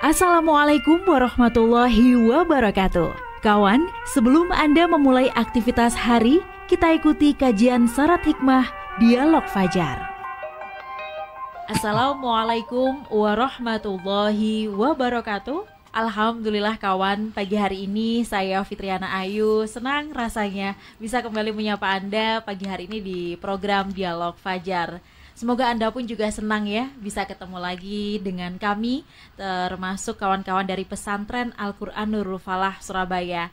Assalamualaikum warahmatullahi wabarakatuh. Kawan, sebelum Anda memulai aktivitas hari, kita ikuti kajian syarat hikmah Dialog Fajar. Assalamualaikum warahmatullahi wabarakatuh. Alhamdulillah kawan, pagi hari ini saya Fitriana Ayu senang rasanya bisa kembali menyapa Anda pagi hari ini di program Dialog Fajar. Semoga Anda pun juga senang ya bisa ketemu lagi dengan kami, termasuk kawan-kawan dari pesantren Al-Quran Nurul Falah Surabaya.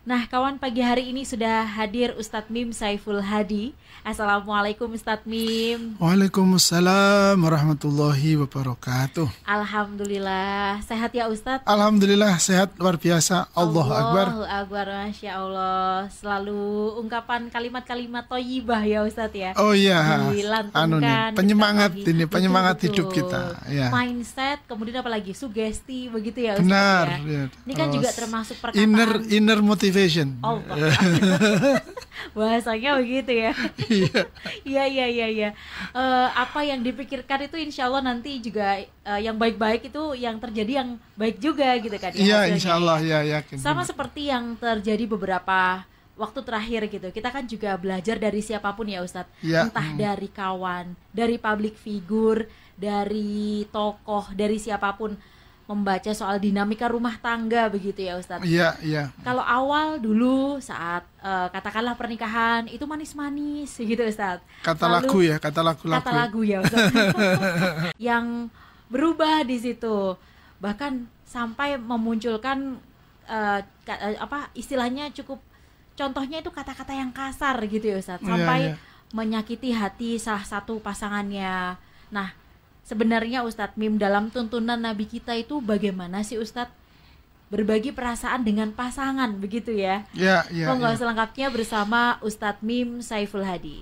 Nah kawan, pagi hari ini sudah hadir Ustadz Mim Saiful Hadi. Assalamualaikum Ustadz Mim. Waalaikumsalam warahmatullahi wabarakatuh. Alhamdulillah, sehat ya Ustadz? Alhamdulillah sehat luar biasa. Allahu Akbar. Allahu Akbar, Masya Allah. Selalu ungkapan kalimat-kalimat thayyibah ya Ustadz ya. Oh iya, dilantunkan, penyemangat kita ini, penyemangat betul. Hidup kita ya. Mindset, kemudian apalagi sugesti begitu ya Ustadz. Benar ya. Ini kan juga termasuk perkataan inner motivation. Oh, bahasanya begitu ya. Iya. Apa yang dipikirkan itu insya Allah nanti juga yang baik-baik itu yang terjadi yang baik juga gitu kan. Iya insya Allah ya, yakin. Sama seperti yang terjadi beberapa waktu terakhir gitu. Kita kan juga belajar dari siapapun ya Ustadz. Ya. Entah dari kawan, dari public figure, dari tokoh, dari siapapun, membaca soal dinamika rumah tangga begitu ya Ustadz. Iya. Kalau awal dulu saat katakanlah pernikahan itu manis-manis gitu Ustadz. Kata lagu ya Ustadz. Yang berubah di situ. Bahkan sampai memunculkan istilahnya cukup, contohnya itu kata-kata yang kasar gitu ya Ustadz. Sampai menyakiti hati salah satu pasangannya. Nah, sebenarnya Ustadz Mim, dalam tuntunan Nabi kita itu bagaimana sih Ustadz berbagi perasaan dengan pasangan begitu ya? Iya. Nggak selengkapnya bersama Ustadz Mim Saiful Hadi.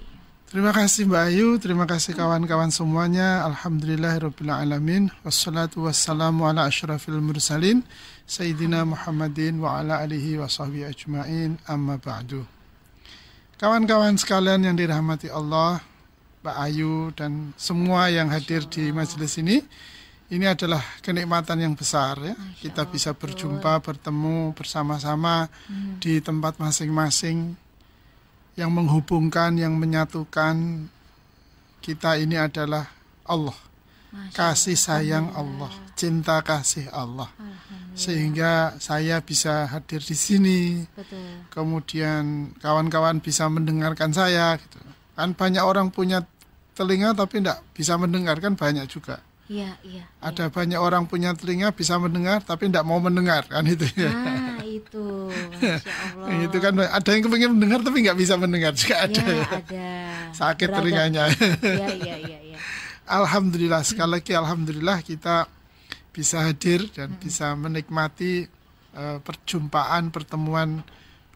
Terima kasih Mbak Ayu, terima kasih kawan-kawan semuanya. Alhamdulillahirabbil alamin. Wassalatu wassalamu ala asyrafil mursalin Sayyidina Muhammadin wa ala alihi wa sahbihi ajma'in, amma ba'du. Kawan-kawan sekalian yang dirahmati Allah, Mbak Ayu dan semua yang hadir di majelis ini adalah kenikmatan yang besar ya. Kita bisa berjumpa, bertemu bersama-sama di tempat masing-masing. Yang menghubungkan, yang menyatukan kita ini adalah Allah. Kasih sayang Allah, cinta kasih Allah. Sehingga saya bisa hadir di sini. Betul. Kemudian kawan-kawan bisa mendengarkan saya gitu. Kan banyak orang punya telinga tapi tidak bisa mendengar, kan banyak juga. Iya. Ada banyak orang punya telinga bisa mendengar tapi tidak mau mendengar, kan itu ya. Itu, Masya Allah. Itu kan ada yang kepingin mendengar tapi nggak bisa mendengar juga ada. Ya, ada. Sakit Beragam. telinganya. Iya. Alhamdulillah, sekali lagi alhamdulillah kita bisa hadir dan bisa menikmati perjumpaan, pertemuan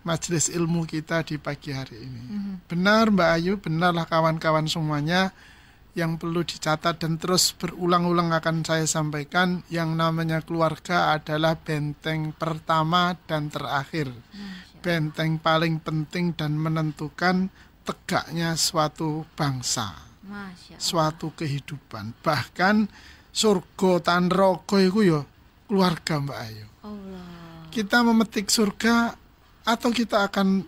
majelis ilmu kita di pagi hari ini. Benar Mbak Ayu, benarlah kawan-kawan semuanya, yang perlu dicatat dan terus berulang-ulang akan saya sampaikan, yang namanya keluarga adalah benteng pertama dan terakhir. Benteng paling penting dan menentukan tegaknya suatu bangsa, suatu kehidupan. Bahkan surga tan neraka iku ya keluarga Mbak Ayu. Kita memetik surga atau kita akan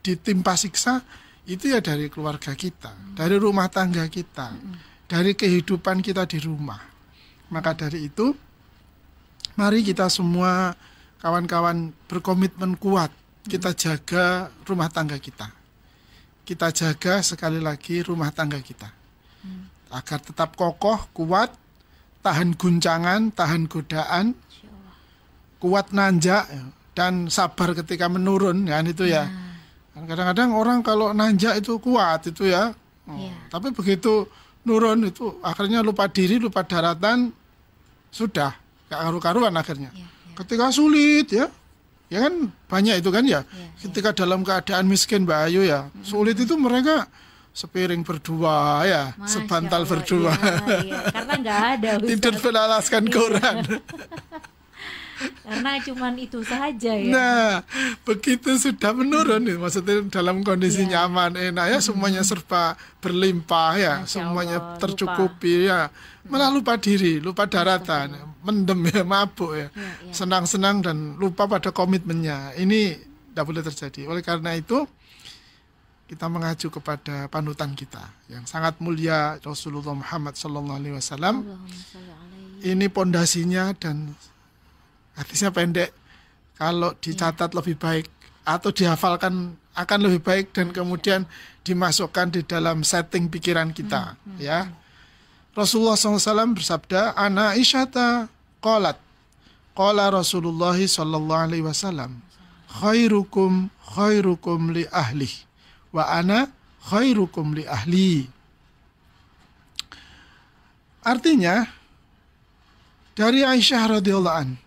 ditimpa siksa, itu ya dari keluarga kita, dari rumah tangga kita, dari kehidupan kita di rumah. Maka dari itu, mari kita semua kawan-kawan berkomitmen kuat, kita jaga rumah tangga kita. Kita jaga sekali lagi rumah tangga kita, agar tetap kokoh, kuat, tahan guncangan, tahan godaan, kuat nanjak, dan sabar ketika menurun, kan itu ya. Kadang-kadang orang kalau nanjak itu kuat itu ya, tapi begitu nurun itu akhirnya lupa diri, lupa daratan, sudah gak karu-karuan akhirnya. Ketika sulit ya kan banyak itu kan ya. Ketika dalam keadaan miskin Mbak Ayu ya, sulit itu mereka sepiring berdua ya, sebantal berdua. Karena nggak ada tidur beralaskan koran. Karena cuman itu saja ya. Nah, begitu sudah menurun nih, maksudnya dalam kondisi Iya. nyaman, enak ya, semuanya serba berlimpah ya, Masya semuanya Allah, tercukupi ya, malah lupa diri, lupa daratan, mendem ya, mabuk ya, Iya, iya. senang-senang dan lupa pada komitmennya. Ini tidak boleh terjadi. Oleh karena itu, kita mengacu kepada panutan kita yang sangat mulia, Rasulullah Muhammad SAW. Allahumma sholli alaihi. Ini pondasinya dan hadisnya pendek. Kalau dicatat lebih baik atau dihafalkan akan lebih baik dan kemudian dimasukkan di dalam setting pikiran kita. Ya, Rasulullah SAW bersabda, Ana Aisyata qalat, qala Rasulullah SAW, khairukum li ahli, wa ana khairukum li ahli. Artinya, dari Aisyah radhiyallahu an,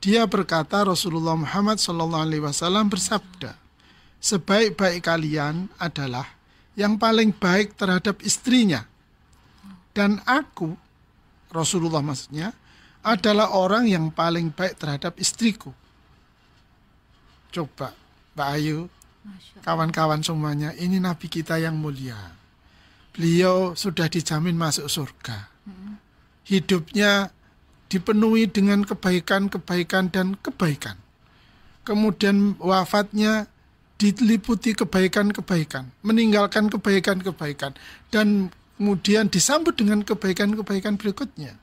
dia berkata Rasulullah Muhammad SAW bersabda, sebaik-baik kalian adalah yang paling baik terhadap istrinya. Dan aku, Rasulullah maksudnya, adalah orang yang paling baik terhadap istriku. Coba, Mbak Ayu, Masya Allah. kawan-kawan semuanya, ini Nabi kita yang mulia. Beliau sudah dijamin masuk surga. Hidupnya dipenuhi dengan kebaikan-kebaikan dan kebaikan. Kemudian wafatnya diliputi kebaikan-kebaikan, meninggalkan kebaikan-kebaikan, dan kemudian disambut dengan kebaikan-kebaikan berikutnya.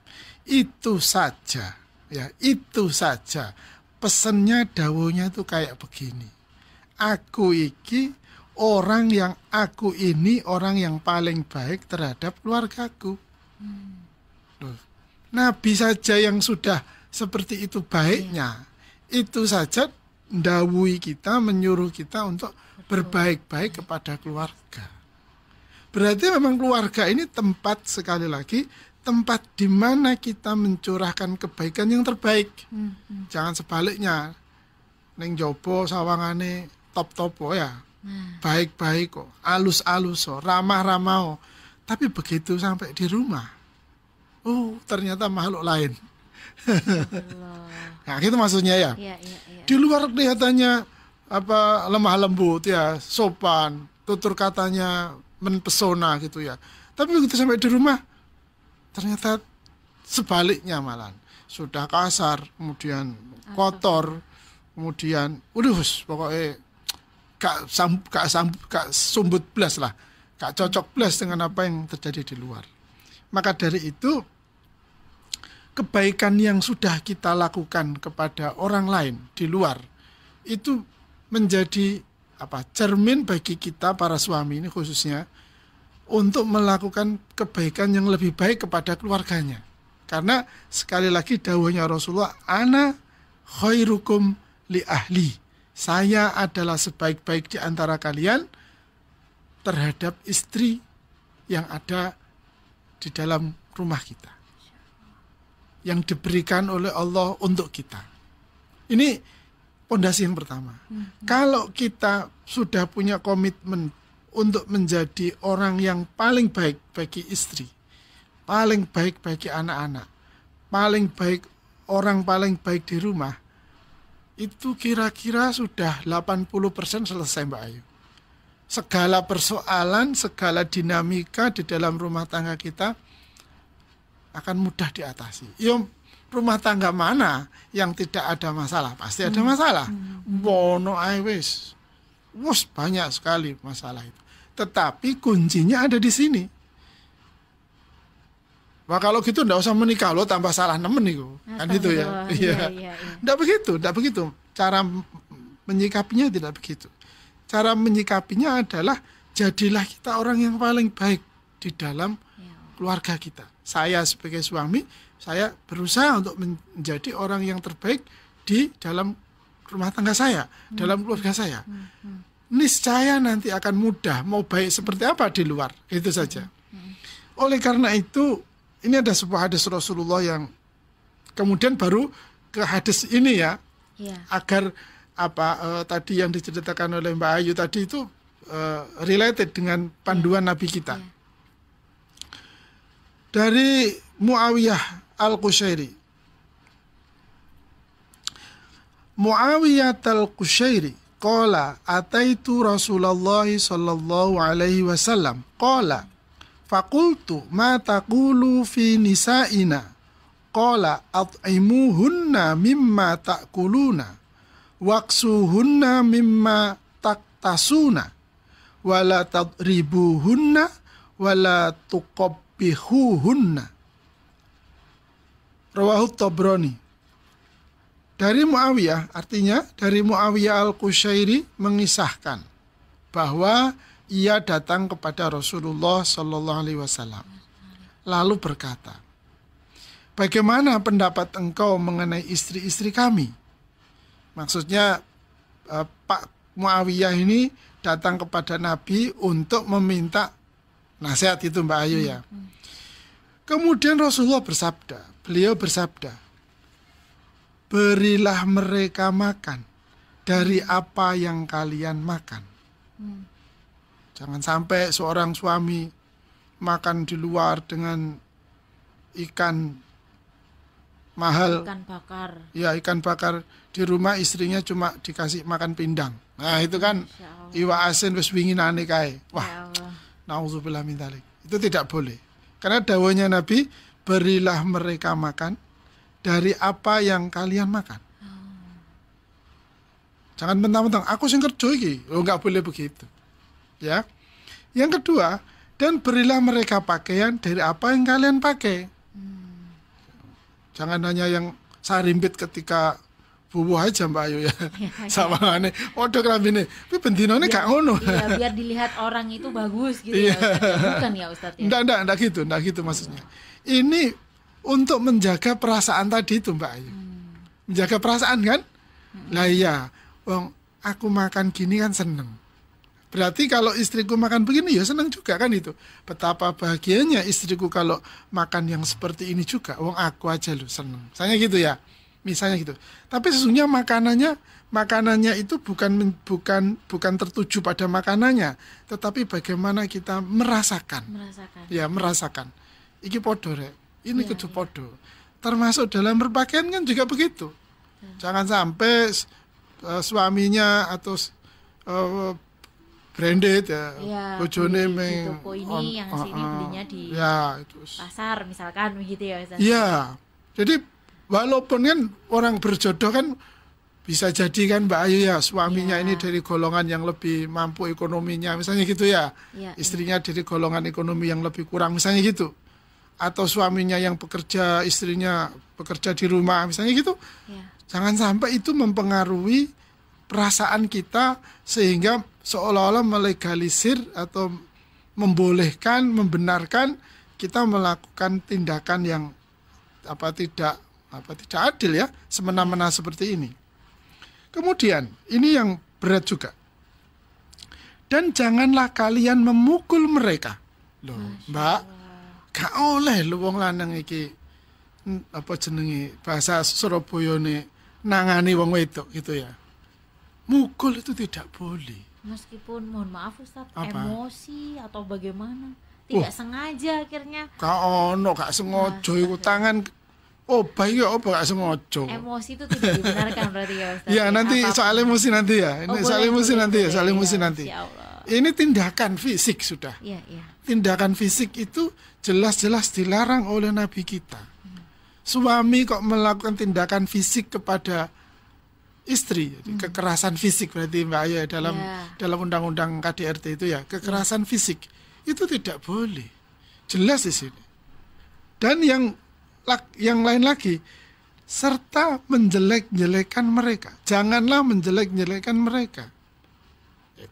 Itu saja, ya, itu saja. Pesannya, dawuhnya itu kayak begini. Aku ini orang yang paling baik terhadap keluargaku. Loh, Nabi saja yang sudah seperti itu baiknya, itu saja mendawuhi kita, menyuruh kita untuk berbaik-baik kepada keluarga. Berarti memang keluarga ini tempat, sekali lagi, tempat di mana kita mencurahkan kebaikan yang terbaik. Jangan sebaliknya, neng jopo sawangane top-topo ya, baik-baik kok, alus-alus kok, ramah-ramah kok. Tapi begitu sampai di rumah, ternyata makhluk lain. Nah, gitu maksudnya ya. Iya, iya, iya. Di luar kelihatannya lemah lembut ya, sopan, tutur katanya mempesona gitu ya. Tapi begitu sampai di rumah, ternyata sebaliknya malah sudah kasar, kemudian kotor, kemudian pokoknya gak sumbut belas lah, gak cocok belas dengan apa yang terjadi di luar. Maka dari itu, kebaikan yang sudah kita lakukan kepada orang lain di luar itu menjadi cermin bagi kita para suami ini khususnya untuk melakukan kebaikan yang lebih baik kepada keluarganya. Karena sekali lagi dawuhnya Rasulullah, ana khairukum li ahli. Saya adalah sebaik-baik di antara kalian terhadap istri yang ada di dalam rumah kita, yang diberikan oleh Allah untuk kita. Ini pondasi yang pertama. Kalau kita sudah punya komitmen untuk menjadi orang yang paling baik bagi istri, paling baik bagi anak-anak, paling baik, orang paling baik di rumah, itu kira-kira sudah 80% selesai, Mbak Ayu. Segala persoalan, segala dinamika di dalam rumah tangga kita akan mudah diatasi. Rumah tangga mana yang tidak ada masalah? Pasti ada masalah. Bono wis banyak sekali masalah itu. Tetapi kuncinya ada di sini. Wah, kalau gitu enggak usah menikah, lo tambah salah nemen itu. Kan itu ya. Iya. Enggak begitu. Cara menyikapinya tidak begitu. Cara menyikapinya adalah jadilah kita orang yang paling baik di dalam keluarga kita. Saya sebagai suami, saya berusaha untuk menjadi orang yang terbaik di dalam rumah tangga saya, dalam keluarga saya. Niscaya nanti akan mudah, mau baik seperti apa di luar, itu saja. Oleh karena itu, ini ada sebuah hadis Rasulullah yang kemudian baru ke hadis ini ya, agar tadi yang diceritakan oleh Mbak Ayu tadi itu related dengan panduan Nabi kita. Dari Muawiyah Al-Qushairi, Muawiyah al-Qushairi qala ataitu Rasulullah sallallahu alaihi wasallam qala faqultu ma taqulu fi nisa'ina qala at'imuhunna mimma ta'kuluna waqsuhunna mimma taktasuna wala tadribuhunna wala tuqabbihuhunna. Rawahu Tabrani. Dari Muawiyah, artinya dari Muawiyah al-Qushairi mengisahkan bahwa ia datang kepada Rasulullah Sallallahu Alaihi Wasallam lalu berkata, bagaimana pendapat engkau mengenai istri-istri kami? Maksudnya Pak Muawiyah ini datang kepada Nabi untuk meminta nasihat, itu Mbak Ayu ya. Kemudian Rasulullah beliau bersabda, berilah mereka makan dari apa yang kalian makan. Jangan sampai seorang suami makan di luar dengan ikan mahal, Ikan bakar. ya ikan bakar, di rumah istrinya cuma dikasih makan pindang. Nah itu kan Masya Allah. iwa asin wis winginane kae. Ya Wah, Allah. nauzubillah min dzalik. Itu tidak boleh. Karena dawuhnya Nabi, berilah mereka makan dari apa yang kalian makan. Jangan mentang-mentang aku sing kerja iki. Oh, enggak boleh begitu. Ya. Yang kedua, dan berilah mereka pakaian dari apa yang kalian pakai. Jangan hanya yang sarimpit ketika bubuh aja Mbak Ayu ya. Sama aneh. Waduh kelambine. Tapi bendinone gak ngono. Iya, biar dilihat orang itu bagus gitu ya Ustaz. Ya, bukan ya Ustaz ya. Enggak gitu maksudnya. Ini untuk menjaga perasaan tadi itu Mbak Ayu. Menjaga perasaan kan? Lah iya, wong aku makan gini kan seneng. Berarti kalau istriku makan begini ya seneng juga kan itu. Betapa bahagianya istriku kalau makan yang seperti ini juga. Wong aku aja loh seneng. Misalnya gitu ya. Misalnya gitu. Tapi sesungguhnya makanannya itu bukan tertuju pada makanannya, tetapi bagaimana kita merasakan. Ya, merasakan. Iki podo rek. Ini kudu podo. Termasuk dalam berpakaian kan juga begitu. Jangan sampai suaminya atau branded ya, bojone di toko ini yang sini belinya di pasar misalkan begitu ya Ustaz. Iya. Jadi walaupun kan orang berjodoh kan bisa jadi kan Mbak Ayu ya, suaminya ini dari golongan yang lebih mampu ekonominya misalnya gitu ya. Istrinya dari golongan ekonomi yang lebih kurang misalnya gitu. Atau suaminya yang bekerja, istrinya bekerja di rumah misalnya gitu. Jangan sampai itu mempengaruhi perasaan kita sehingga seolah-olah melegalisir atau membolehkan, membenarkan kita melakukan tindakan yang tidak adil ya, semena-mena seperti ini. Kemudian, ini yang berat juga. Dan janganlah kalian memukul mereka. Loh, Mbak, gak oleh lu wong lanang iki apa jenenge bahasa Surabayane nangani wong wedok gitu ya. Mukul itu tidak boleh. Meskipun mohon maaf Ustaz, Apa? emosi atau bagaimana? Tidak sengaja akhirnya. Gak sengaja iku tangan baik ya gak sengaja. Emosi itu tidak dibenarkan berarti ya Ustaz. Ya nanti apapun. soal emosi nanti ya. Ini soal emosi nanti ya, soal emosi nanti. Ya Allah. Ini tindakan fisik sudah. Iya. Tindakan fisik itu jelas-jelas dilarang oleh Nabi kita. Suami kok melakukan tindakan fisik kepada istri, kekerasan fisik berarti Mbak Ayu dalam undang-undang KDRT itu ya, kekerasan fisik itu tidak boleh. Jelas di sini. Dan yang lain lagi, serta menjelek-jelekan mereka. Janganlah menjelek-jelekan mereka.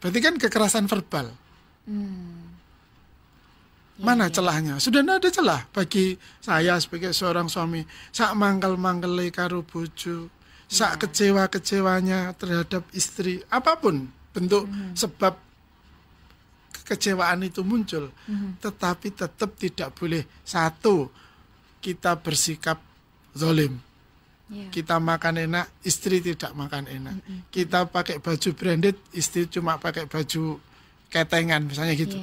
Berarti kan kekerasan verbal. Mana celahnya? Sudah tidak ada celah bagi saya sebagai seorang suami. Sak mangkel-mangkele karo bojo, sak kecewa-kecewanya terhadap istri, apapun bentuk sebab kekecewaan itu muncul, tetapi tetap tidak boleh satu kita bersikap zalim. Kita makan enak, istri tidak makan enak. Kita pakai baju branded, istri cuma pakai baju ketengan misalnya gitu.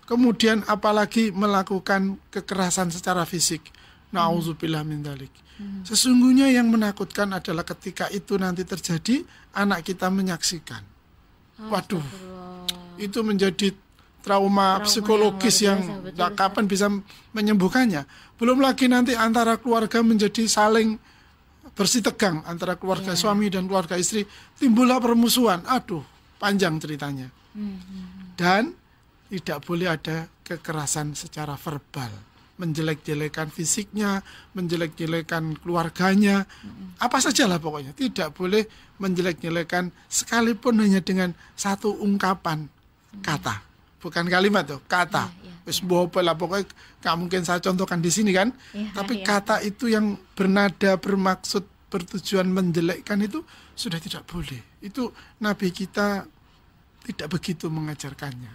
Kemudian apalagi melakukan kekerasan secara fisik. Na'udzubillah min dzalik. Sesungguhnya yang menakutkan adalah ketika itu nanti terjadi, anak kita menyaksikan. Waduh, itu menjadi trauma psikologis yang kapan bisa menyembuhkannya. Belum lagi nanti antara keluarga menjadi saling bersitegang, antara keluarga suami dan keluarga istri, timbullah permusuhan. Aduh, panjang ceritanya. Dan tidak boleh ada kekerasan secara verbal, menjelek-jelekan fisiknya, menjelek-jelekan keluarganya, apa sajalah pokoknya. Tidak boleh menjelek-jelekan sekalipun hanya dengan satu ungkapan kata, bukan kalimat tuh, kata. Wis lah pokoknya nggak mungkin saya contohkan di sini kan. Tapi kata itu yang bernada bermaksud bertujuan menjelekkan itu sudah tidak boleh. Itu Nabi kita tidak begitu mengajarkannya.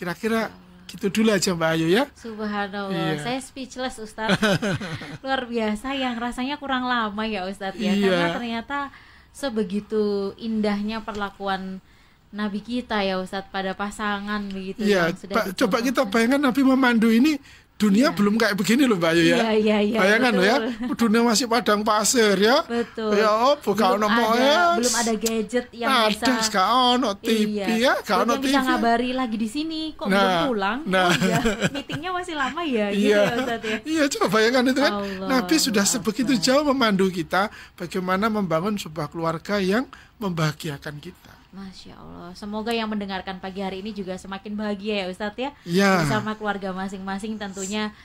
Kira-kira gitu dulu aja Mbak Ayu ya. Subhanallah, saya speechless Ustadz. Luar biasa, yang rasanya kurang lama ya Ustadz ya. Karena ternyata sebegitu indahnya perlakuan Nabi kita ya Ustadz pada pasangan begitu. Iya, coba kita bayangkan Nabi memandu ini, dunia belum kayak begini loh Mbak Ayu ya. Bayangkan loh ya, dunia masih padang pasir ya. Betul. Ya, bukan belum ada gadget yang bisa. Ada sekarang TV ya, kalau bisa ngabari lagi di sini kok belum pulang. Meetingnya masih lama ya, gitu ya Ustadz ya. Iya, coba bayangkan itu kan. Nabi sudah sebegitu jauh memandu kita bagaimana membangun sebuah keluarga yang membahagiakan kita. Masya Allah, semoga yang mendengarkan pagi hari ini juga semakin bahagia ya Ustadz ya. Bersama keluarga masing-masing tentunya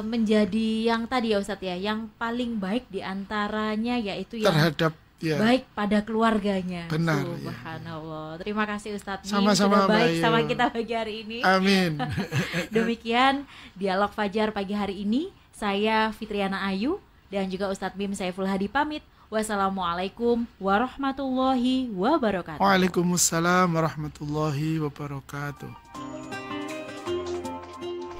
menjadi yang tadi ya Ustadz ya, yang paling baik diantaranya yaitu yang terhadap baik pada keluarganya. Benar. Subhanallah. Terima kasih Ustadz sudah baik sama kita pagi hari ini. Amin. Demikian dialog Fajar pagi hari ini. Saya Fitriana Ayu dan juga Ustadz Bim Saiful Hadi pamit. Wassalamualaikum warahmatullahi wabarakatuh. Waalaikumsalam warahmatullahi wabarakatuh.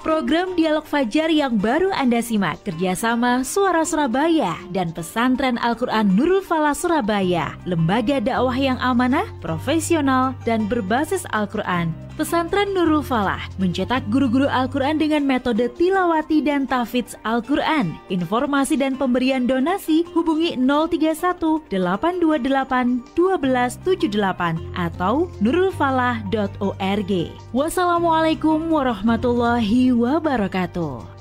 Program Dialog Fajar yang baru Anda simak kerjasama Suara Surabaya dan Pesantren Al-Quran Nurul Falah Surabaya, lembaga dakwah yang amanah, profesional, dan berbasis Al-Quran. Pesantren Nurul Falah mencetak guru-guru Al-Quran dengan metode tilawati dan tahfidz Al-Quran. Informasi dan pemberian donasi hubungi 031 828 1278 atau nurulfalah.org. Wassalamualaikum warahmatullahi wabarakatuh.